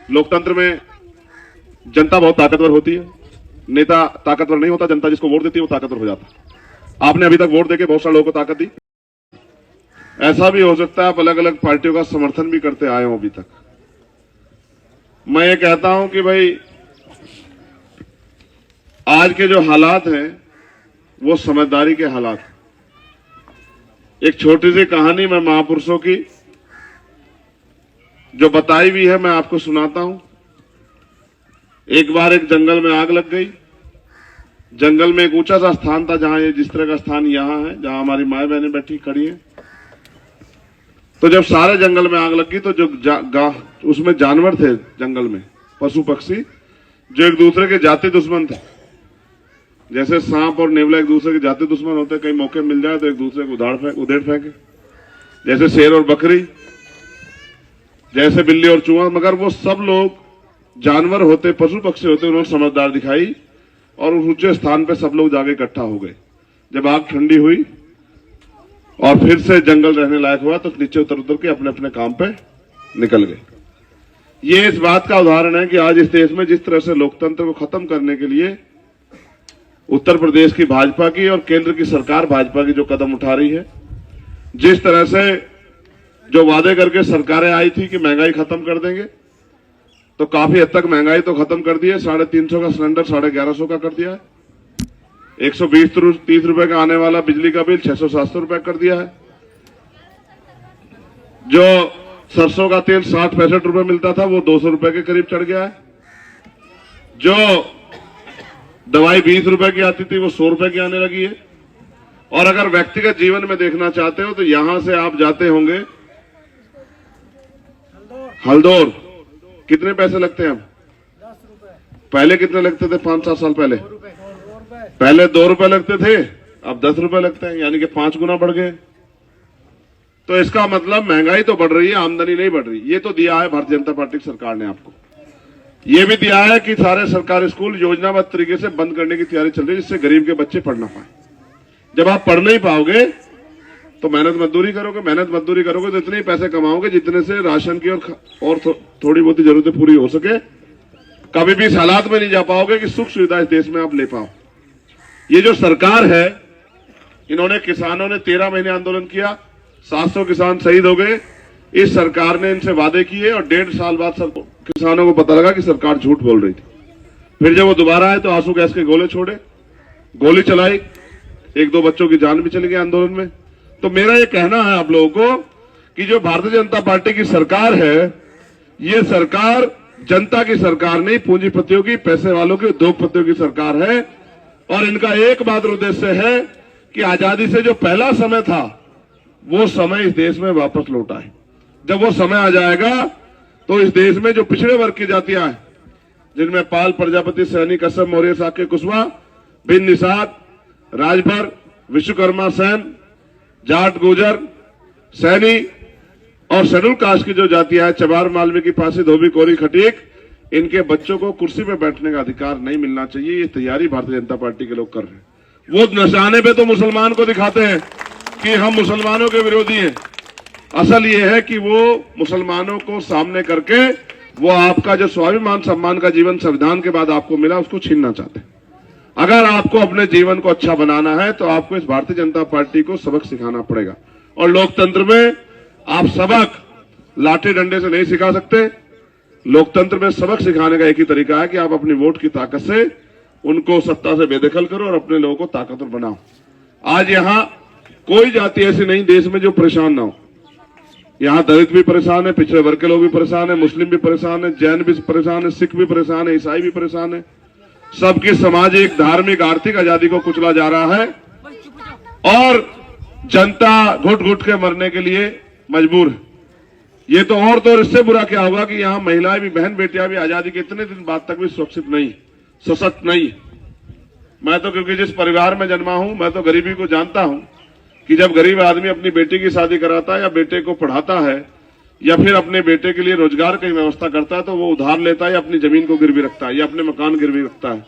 लोकतंत्र में जनता बहुत ताकतवर होती है, नेता ताकतवर नहीं होता, जनता जिसको वोट देती है वो ताकतवर हो जाता। आपने अभी तक वोट देके बहुत सारे लोगों को ताकत दी। ऐसा भी हो सकता है आप अलग अलग पार्टियों का समर्थन भी करते आए हो अभी तक। मैं ये कहता हूं कि भाई आज के जो हालात हैं वो समझदारी के हालात। एक छोटी सी कहानी मैं महापुरुषों की जो बताई भी है मैं आपको सुनाता हूं। एक बार एक जंगल में आग लग गई। जंगल में एक ऊंचा सा स्थान था, जहां ये जिस तरह का स्थान यहां है, जहां हमारी माए बहनें बैठी खड़ी हैं। तो जब सारे जंगल में आग लगी तो जो उसमें जानवर थे जंगल में, पशु पक्षी, जो एक दूसरे के जाति दुश्मन थे। जैसे सांप और नेवला एक दूसरे के जाति दुश्मन होते, कहीं मौके मिल जाए तो एक दूसरे को उधेड़ फेंके। जैसे शेर और बकरी, जैसे बिल्ली और चूहा। मगर वो सब लोग जानवर होते, पशु पक्षी होते, उन्होंने समझदार दिखाई और उस ऊंचे स्थान पे सब लोग जाके इकट्ठा हो गए। जब आग ठंडी हुई और फिर से जंगल रहने लायक हुआ तो नीचे उतर उतर के अपने अपने काम पे निकल गए। ये इस बात का उदाहरण है कि आज इस देश में जिस तरह से लोकतंत्र को खत्म करने के लिए उत्तर प्रदेश की भाजपा की और केंद्र की सरकार भाजपा की जो कदम उठा रही है, जिस तरह से जो वादे करके सरकारें आई थी कि महंगाई खत्म कर देंगे, तो काफी हद तक महंगाई तो खत्म कर दी है। 350 का सिलेंडर 1150 का कर दिया है। 120-30 रुपए का आने वाला बिजली का बिल 600-700 रुपए कर दिया है। जो सरसों का तेल 60-65 रुपए मिलता था वो 200 रुपए के करीब चढ़ गया है। जो दवाई 20 रुपए की आती थी वो 100 रुपए की आने लगी है। और अगर व्यक्तिगत जीवन में देखना चाहते हो तो यहां से आप जाते होंगे हल्दौर, कितने पैसे लगते हैं? 10 रुपए। पहले कितने लगते थे? 5-7 साल पहले पहले 2 रुपए लगते थे, अब 10 रुपए लगते हैं, यानी कि 5 गुना बढ़ गए। तो इसका मतलब महंगाई तो बढ़ रही है, आमदनी नहीं बढ़ रही। ये तो दिया है भारतीय जनता पार्टी की सरकार ने आपको। ये भी दिया है कि सारे सरकारी स्कूल योजनाबद्ध तरीके से बंद करने की तैयारी चल रही है, जिससे गरीब के बच्चे पढ़ ना पाए। जब आप पढ़ नहीं पाओगे तो मेहनत मजदूरी करोगे तो इतने ही पैसे कमाओगे जितने से राशन की और थोड़ी बहुत जरूरतें पूरी हो सके। कभी भी इस हालात में नहीं जा पाओगे कि सुख सुविधा इस देश में आप ले पाओ। ये जो सरकार है, इन्होंने किसानों ने 13 महीने आंदोलन किया, 700 किसान शहीद हो गए। इस सरकार ने इनसे वादे किए और 1.5 साल बाद किसानों को पता लगा कि सरकार झूठ बोल रही थी। फिर जब वो दोबारा आए तो आंसू गैस के गोले छोड़े, गोली चलाई, 1-2 बच्चों की जान भी चली गई आंदोलन में। तो मेरा ये कहना है आप लोगों को कि जो भारतीय जनता पार्टी की सरकार है, ये सरकार जनता की सरकार नहीं, पूंजीपतियों की, पैसे वालों की, उद्योगपतियों की सरकार है। और इनका एकमात्र उद्देश्य है कि आजादी से जो पहला समय था वो समय इस देश में वापस लौट आए। जब वो समय आ जाएगा तो इस देश में जो पिछड़े वर्ग की जातियां हैं, जिनमें पाल, प्रजापति, सैनी, कश्यप, मौर्य, साक्य, कुशवाहा, भिन्न, निषाद, राजभर, विश्वकर्मा, सैन, जाट, गुर्जर, सैनी और शेड्यूल कास्ट की जो जातियां हैं, चमार, मालवी, पासी, धोबी, कोरी, खटीक, इनके बच्चों को कुर्सी पे बैठने का अधिकार नहीं मिलना चाहिए। ये तैयारी भारतीय जनता पार्टी के लोग कर रहे हैं। वो निशाने पे तो मुसलमान को दिखाते हैं कि हम मुसलमानों के विरोधी हैं। असल ये है कि वो मुसलमानों को सामने करके वो आपका जो स्वाभिमान सम्मान का जीवन संविधान के बाद आपको मिला उसको छीनना चाहते हैं। अगर आपको अपने जीवन को अच्छा बनाना है तो आपको इस भारतीय जनता पार्टी को सबक सिखाना पड़ेगा। और लोकतंत्र में आप सबक लाठी डंडे से नहीं सिखा सकते। लोकतंत्र में सबक सिखाने का एक ही तरीका है कि आप अपनी वोट की ताकत से उनको सत्ता से बेदखल करो और अपने लोगों को ताकतवर बनाओ। आज यहां कोई जाति ऐसी नहीं देश में जो परेशान ना हो। यहां दलित भी परेशान है, पिछड़े वर्ग के लोग भी परेशान है, मुस्लिम भी परेशान है, जैन भी परेशान है, सिख भी परेशान है, ईसाई भी परेशान है। सबकी सामाजिक, धार्मिक, आर्थिक आजादी को कुचला जा रहा है और जनता घुट घुट के मरने के लिए मजबूर है। ये तो और इससे बुरा क्या होगा कि यहाँ महिलाएं भी, बहन बेटियां भी आजादी के इतने दिन बाद तक भी सुरक्षित नहीं, सशक्त नहीं। मैं तो क्योंकि जिस परिवार में जन्मा हूं, मैं तो गरीबी को जानता हूं कि जब गरीब आदमी अपनी बेटी की शादी कराता है या बेटे को पढ़ाता है या फिर अपने बेटे के लिए रोजगार की व्यवस्था करता है तो वो उधार लेता है या अपनी जमीन को गिरवी रखता है या अपने मकान गिरवी रखता है।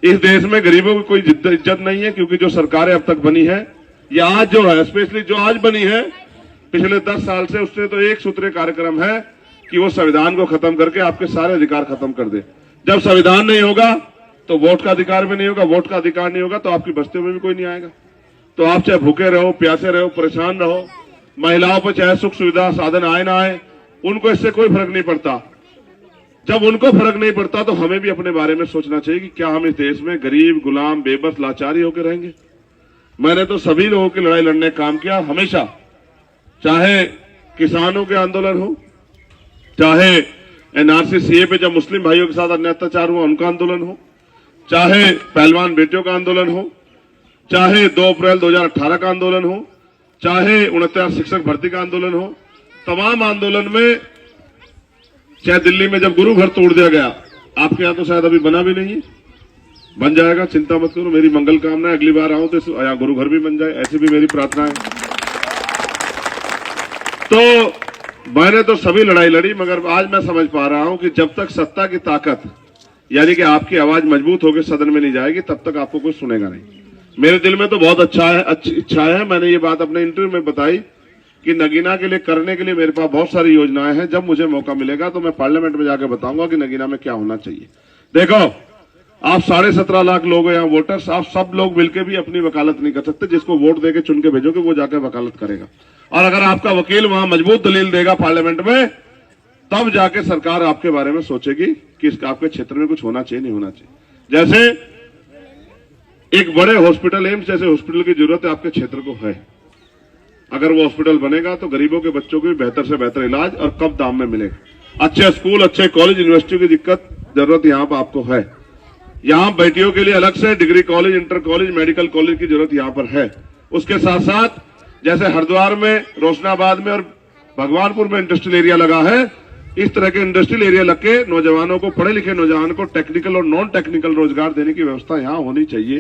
इस देश में गरीबों की कोई इज्जत नहीं है, क्योंकि जो सरकारें अब तक बनी है या आज जो है, स्पेशली जो आज बनी है, पिछले 10 साल से उससे तो एक सूत्रीय कार्यक्रम है कि वो संविधान को खत्म करके आपके सारे अधिकार खत्म कर दे। जब संविधान नहीं होगा तो वोट का अधिकार भी नहीं होगा, वोट का अधिकार नहीं होगा तो आपकी बस्तियों में भी कोई नहीं आएगा। तो आप चाहे भूखे रहो, प्यासे रहो, परेशान रहो, महिलाओं पर चाहे सुख सुविधा साधन आए ना आए, उनको इससे कोई फर्क नहीं पड़ता। जब उनको फर्क नहीं पड़ता तो हमें भी अपने बारे में सोचना चाहिए कि क्या हम इस देश में गरीब, गुलाम, बेबस, लाचारी होकर रहेंगे। मैंने तो सभी लोगों की लड़ाई लड़ने का काम किया हमेशा, चाहे किसानों के आंदोलन हो, चाहे एनआरसी सीए पे जब मुस्लिम भाइयों के साथ अन्य अत्याचार हुआ उनका आंदोलन हो, चाहे पहलवान बेटियों का आंदोलन हो, चाहे 2 अप्रैल 2018 का आंदोलन हो, चाहे 69 शिक्षक भर्ती का आंदोलन हो, तमाम आंदोलन में, चाहे दिल्ली में जब गुरु घर तोड़ दिया गया, आपके यहां तो शायद अभी बना भी नहीं है, बन जाएगा, चिंता मत करो, मेरी मंगल कामना है, अगली बार आऊं तो यहाँ गुरु घर भी बन जाए, ऐसी भी मेरी प्रार्थना है। तो मैंने तो सभी लड़ाई लड़ी, मगर आज मैं समझ पा रहा हूं कि जब तक सत्ता की ताकत यानी कि आपकी आवाज मजबूत होकर सदन में नहीं जाएगी तब तक आपको कोई सुनेगा नहीं। मेरे दिल में तो बहुत अच्छी इच्छा है, मैंने ये बात अपने इंटरव्यू में बताई कि नगीना के लिए करने के लिए मेरे पास बहुत सारी योजनाएं हैं। जब मुझे मौका मिलेगा तो मैं पार्लियामेंट में जाकर बताऊंगा कि नगीना में क्या होना चाहिए। देखो, आप 17.5 लाख लोग हैं यहाँ वोटर्स, आप सब लोग मिलकर भी अपनी वकालत नहीं कर सकते। जिसको वोट देके चुन के भेजोगे वो जाकर वकालत करेगा, और अगर आपका वकील वहां मजबूत दलील देगा पार्लियामेंट में, तब जाके सरकार आपके बारे में सोचेगी कि इसका आपके क्षेत्र में कुछ होना चाहिए, नहीं होना चाहिए। जैसे एक बड़े हॉस्पिटल, एम्स जैसे हॉस्पिटल की जरूरत है आपके क्षेत्र को है, अगर वो हॉस्पिटल बनेगा तो गरीबों के बच्चों को भी बेहतर से बेहतर इलाज और कम दाम में मिलेगा। अच्छे स्कूल, अच्छे कॉलेज, यूनिवर्सिटी की जरूरत यहाँ पर आपको है। यहाँ बेटियों के लिए अलग से degree college, inter college, medical college की जरूरत यहाँ पर है। उसके साथ साथ जैसे हरिद्वार में, रोशनाबाद में और भगवानपुर में इंडस्ट्रियल एरिया लगा है, इस तरह के इंडस्ट्रियल एरिया लग के नौजवानों को, पढ़े लिखे नौजवान को टेक्निकल और नॉन टेक्निकल रोजगार देने की व्यवस्था यहाँ होनी चाहिए।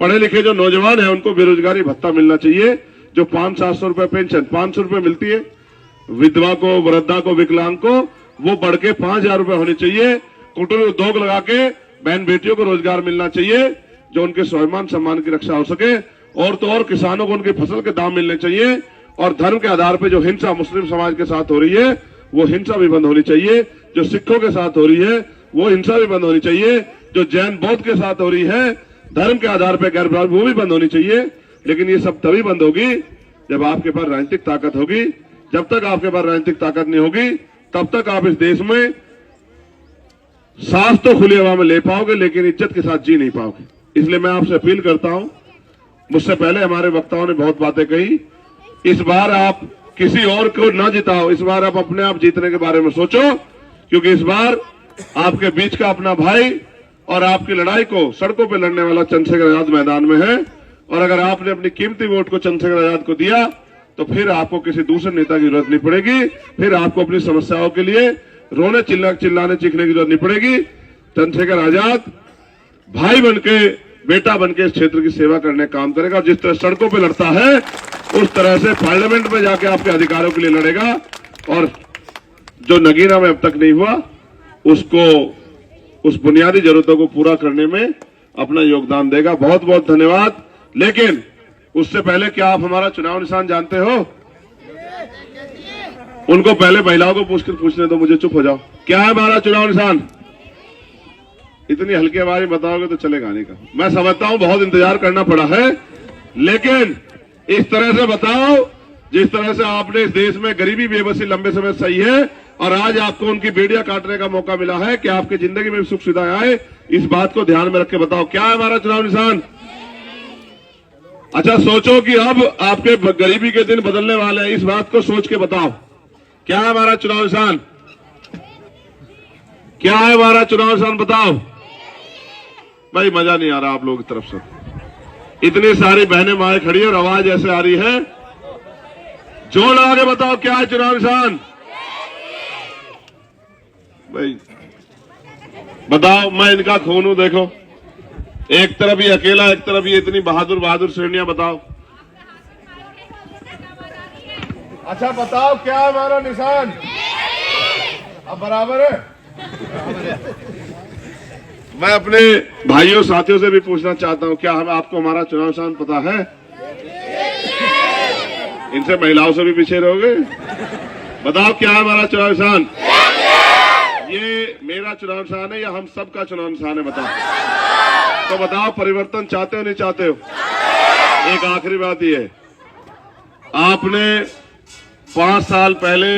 पढ़े लिखे जो नौजवान है उनको बेरोजगारी भत्ता मिलना चाहिए, जो 500-700 रुपए पेंशन, 500 रुपए मिलती है विधवा को, वृद्धा को, विकलांग को, वो बढ़ के 5,000 रुपए होनी चाहिए। कुटीर उद्योग लगा के बहन बेटियों को रोजगार मिलना चाहिए, जो उनके स्वाभिमान सम्मान की रक्षा हो सके। और तो और किसानों को उनकी फसल के दाम मिलने चाहिए, और धर्म के आधार पर जो हिंसा मुस्लिम समाज के साथ हो रही है वो हिंसा भी बंद होनी चाहिए। जो सिखों के साथ हो रही है वो हिंसा भी बंद होनी चाहिए। जो जैन बौद्ध के साथ हो रही है धर्म के आधार पर गैरभाव, वो भी बंद होनी चाहिए। लेकिन ये सब तभी बंद होगी जब आपके पास राजनीतिक ताकत होगी। जब तक आपके पास राजनीतिक ताकत नहीं होगी तब तक आप इस देश में सांस तो खुली हवा में ले पाओगे, लेकिन इज्जत के साथ जी नहीं पाओगे। इसलिए मैं आपसे अपील करता हूं, मुझसे पहले हमारे वक्ताओं ने बहुत बातें कही, इस बार आप किसी और को न जिताओ, इस बार आप अपने आप जीतने के बारे में सोचो, क्योंकि इस बार आपके बीच का अपना भाई और आपकी लड़ाई को सड़कों पर लड़ने वाला चंद्रशेखर आजाद मैदान में है। और अगर आपने अपनी कीमती वोट को चंद्रशेखर आजाद को दिया तो फिर आपको किसी दूसरे नेता की जरूरत नहीं पड़ेगी, फिर आपको अपनी समस्याओं के लिए रोने चिल्लाने चीखने की जरूरत नहीं पड़ेगी। चंद्रशेखर आजाद भाई बनके, बेटा बनके इस क्षेत्र की सेवा करने का काम करेगा। जिस तरह सड़कों पे लड़ता है उस तरह से पार्लियामेंट में जाके आपके अधिकारों के लिए लड़ेगा, और जो नगीना में अब तक नहीं हुआ उसको, उस बुनियादी जरूरतों को पूरा करने में अपना योगदान देगा। बहुत बहुत धन्यवाद। लेकिन उससे पहले क्या आप हमारा चुनाव निशान जानते हो? उनको पहले महिलाओं को पूछने दो, मुझे चुप हो जाओ। क्या है हमारा चुनाव निशान? इतनी हल्की आवाज में बताओगे तो चलेगा नहीं का। मैं समझता हूं बहुत इंतजार करना पड़ा है, लेकिन इस तरह से बताओ जिस तरह से आपने इस देश में गरीबी बेबसी लंबे समय से सही है, और आज आपको उनकी बेड़ियां काटने का मौका मिला है कि आपकी जिंदगी में सुख सुविधाएं आए। इस बात को ध्यान में रख के बताओ, क्या है हमारा चुनाव निशान? अच्छा, सोचो कि अब आपके गरीबी के दिन बदलने वाले हैं, इस बात को सोच के बताओ, क्या है हमारा चुनाव निशान? क्या है हमारा चुनाव निशान? बताओ भाई, मजा नहीं आ रहा आप लोगों की तरफ से। इतनी सारी बहनें माएं खड़ी है और आवाज ऐसे आ रही है, जोर लगा के बताओ क्या है चुनाव निशान? भाई बताओ, मैं इनका खून हूं। देखो, एक तरफ ये अकेला, एक तरफ ये इतनी बहादुर बहादुर श्रेणियां। बताओ, अच्छा बताओ क्या है हमारा निशान? अब बराबर है। मैं अपने भाइयों साथियों से भी पूछना चाहता हूं, क्या हम आपको हमारा चुनाव निशान पता है? इनसे महिलाओं से भी पीछे रहोगे? बताओ क्या है हमारा चुनाव निशान? मेरा चुनाव निशान है या हम सबका चुनाव निशान है? बताओ। तो बताओ, परिवर्तन चाहते हो नहीं चाहते हो? एक आखिरी बात ये है, आपने 5 साल पहले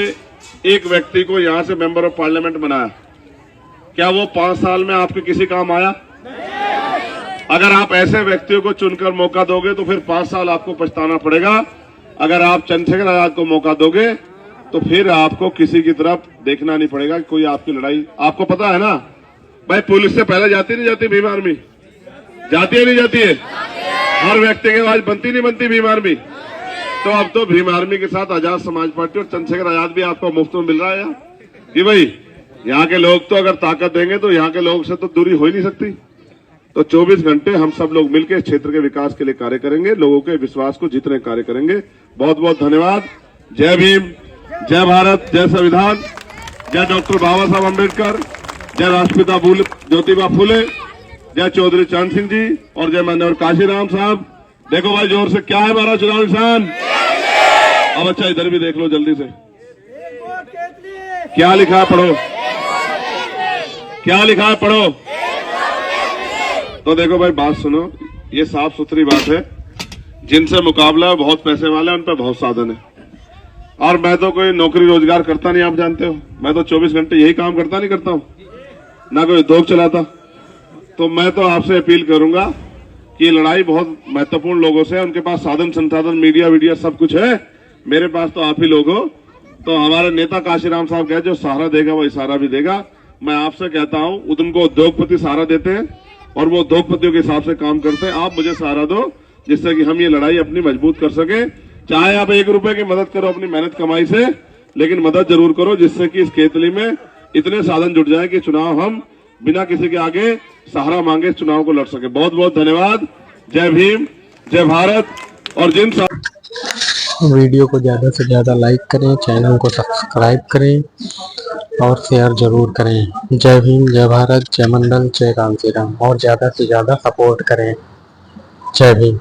एक व्यक्ति को यहां से मेंबर ऑफ पार्लियामेंट बनाया, क्या वो 5 साल में आपके किसी काम आया? अगर आप ऐसे व्यक्तियों को चुनकर मौका दोगे तो फिर 5 साल आपको पछताना पड़ेगा। अगर आप चंद्रशेखर आजाद को मौका दोगे तो फिर आपको किसी की तरफ देखना नहीं पड़ेगा कि कोई आपकी लड़ाई, आपको पता है ना भाई, पुलिस से पहले जाती नहीं जाती भीम आर्मी? जाती है नहीं जाती है? हर व्यक्ति के पास बनती नहीं बनती भीम आर्मी? तो अब तो भीम आर्मी के साथ आजाद समाज पार्टी और चंद्रशेखर आजाद भी आपको मुफ्त में मिल रहा है कि भाई यहाँ के लोग तो अगर ताकत देंगे तो यहाँ के लोग से तो दूरी हो ही नहीं सकती। तो 24 घंटे हम सब लोग मिलकर क्षेत्र के विकास के लिए कार्य करेंगे, लोगों के विश्वास को जीतने कार्य करेंगे। बहुत बहुत धन्यवाद। जय भीम, जय भारत, जय संविधान, जय डॉक्टर बाबा साहब अम्बेडकर, जय राष्ट्रपिता ज्योतिबा फुले, जय चौधरी चरण सिंह जी और जय मान्यवर काशीराम साहब। देखो भाई जोर से, क्या है हमारा चुनाव निशान? अब अच्छा इधर भी देख लो जल्दी से, क्या लिखा है पढ़ो, क्या लिखा है पढ़ो। तो देखो भाई बात सुनो, ये साफ सुथरी बात है, जिनसे मुकाबला है बहुत पैसे वाले, उन पर बहुत साधन है। और मैं तो कोई नौकरी रोजगार करता नहीं, आप जानते हो, मैं तो 24 घंटे यही काम करता नहीं करता हूं, ना कोई उद्योग चलाता। तो मैं तो आपसे अपील करूंगा कि ये लड़ाई बहुत महत्वपूर्ण लोगों से है, उनके पास साधन संसाधन मीडिया वीडिया सब कुछ है, मेरे पास तो आप ही लोग हो। तो हमारे नेता काशीराम साहब कहे जो सहारा देगा वो इशारा भी देगा। मैं आपसे कहता हूं, उनको उद्योगपति सहारा देते हैं और वो उद्योगपतियों के हिसाब से काम करते हैं। आप मुझे सहारा दो जिससे कि हम ये लड़ाई अपनी मजबूत कर सके। चाहे आप 1 रुपए की मदद करो अपनी मेहनत कमाई से, लेकिन मदद जरूर करो जिससे कि इस खेतली में इतने साधन जुट जाए कि चुनाव हम बिना किसी के आगे सहारा मांगे चुनाव को लड़ सके। बहुत बहुत धन्यवाद। जय भीम, जय भारत। और जिन वीडियो को ज़्यादा से ज़्यादा लाइक करें, चैनल को सब्सक्राइब करें और शेयर जरूर करें। जय भीम, जय भारत, जय मंडल, जय राम श्री राम। और ज़्यादा से ज़्यादा सपोर्ट करें। जय भीम।